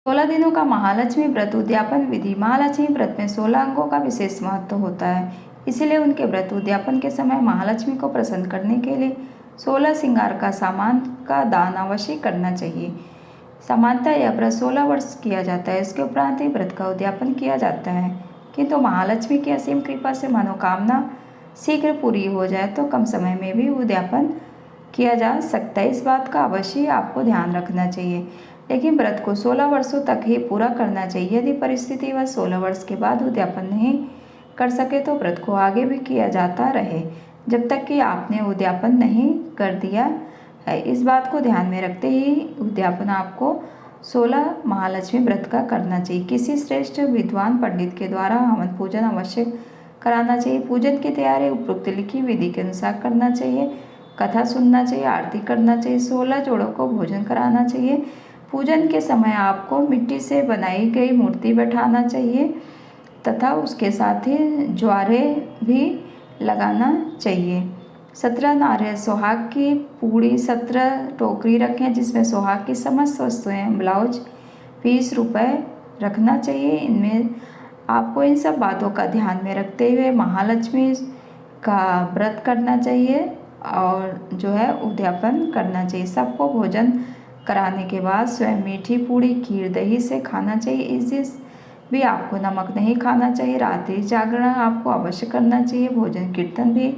16 दिनों का महालक्ष्मी व्रत उद्यापन विधि। महालक्ष्मी व्रत में 16 अंगों का विशेष महत्व होता है, इसलिए उनके व्रत उद्यापन के समय महालक्ष्मी को प्रसन्न करने के लिए 16 श्रृंगार का सामान का दान अवश्य करना चाहिए। सामान्यतः यह व्रत 16 वर्ष किया जाता है, इसके उपरांत ही व्रत का उद्यापन किया जाता है। किंतु महालक्ष्मी की असीम कृपा से मनोकामना शीघ्र पूरी हो जाए तो कम समय में भी उद्यापन किया जा सकता है। इस बात का अवश्य आपको ध्यान रखना चाहिए, लेकिन व्रत को 16 वर्षों तक ही पूरा करना चाहिए। यदि परिस्थिति वह 16 वर्ष के बाद उद्यापन नहीं कर सके तो व्रत को आगे भी किया जाता रहे जब तक कि आपने उद्यापन नहीं कर दिया है। इस बात को ध्यान में रखते ही उद्यापन आपको 16 महालक्ष्मी व्रत का करना चाहिए। किसी श्रेष्ठ विद्वान पंडित के द्वारा हवन पूजन अवश्य कराना चाहिए। पूजन की तैयारी उपरोक्त लिखी विधि के अनुसार करना चाहिए। कथा सुनना चाहिए, आरती करना चाहिए, 16 जोड़ों को भोजन कराना चाहिए। पूजन के समय आपको मिट्टी से बनाई गई मूर्ति बैठाना चाहिए तथा उसके साथ ही ज्वारे भी लगाना चाहिए। 17 नारियल सुहाग की पूड़ी, 17 टोकरी रखें जिसमें सुहाग की समस्त वस्तुएं, ब्लाउज 20 रुपये रखना चाहिए। इनमें आपको इन सब बातों का ध्यान में रखते हुए महालक्ष्मी का व्रत करना चाहिए और जो है उद्यापन करना चाहिए। सबको भोजन कराने के बाद स्वयं मीठी पूड़ी, खीर, दही से खाना चाहिए। इस दिन भी आपको नमक नहीं खाना चाहिए। रात्रि जागरण आपको अवश्य करना चाहिए। भोजन कीर्तन भी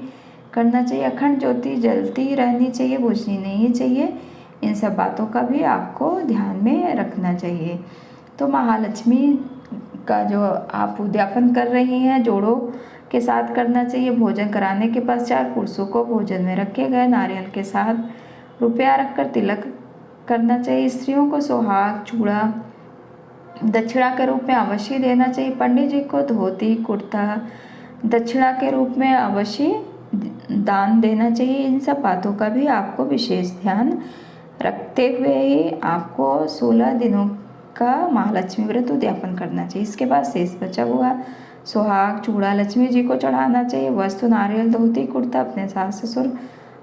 करना चाहिए। अखंड ज्योति जलती रहनी चाहिए, बुझनी नहीं चाहिए। इन सब बातों का भी आपको ध्यान में रखना चाहिए। तो महालक्ष्मी का जो आप उद्यापन कर रही हैं जोड़ों के साथ करना चाहिए। भोजन कराने के पश्चात पुरुषों को भोजन में रखे गए नारियल के साथ रुपया रखकर तिलक करना चाहिए। स्त्रियों को सुहाग, चूड़ा दक्षिणा के रूप में अवश्य देना चाहिए। पंडित जी को धोती कुर्ता दक्षिणा के रूप में अवश्य दान देना चाहिए। इन सब बातों का भी आपको विशेष ध्यान रखते हुए ही आपको 16 दिनों का महालक्ष्मी व्रत उद्यापन करना चाहिए। इसके बाद शेष बचा हुआ सुहाग, चूड़ा लक्ष्मी जी को चढ़ाना चाहिए। वस्तु नारियल, धोती कुर्ता अपने सास ससुर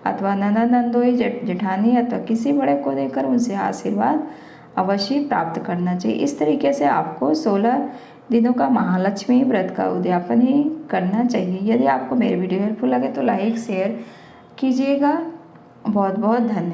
अथवा ननद, नंदोई, जेठानी अथवा किसी बड़े को देकर उनसे आशीर्वाद अवश्य प्राप्त करना चाहिए। इस तरीके से आपको 16 दिनों का महालक्ष्मी व्रत का उद्यापन ही करना चाहिए। यदि आपको मेरी वीडियो हेल्पफुल लगे तो लाइक शेयर कीजिएगा। बहुत बहुत धन्यवाद।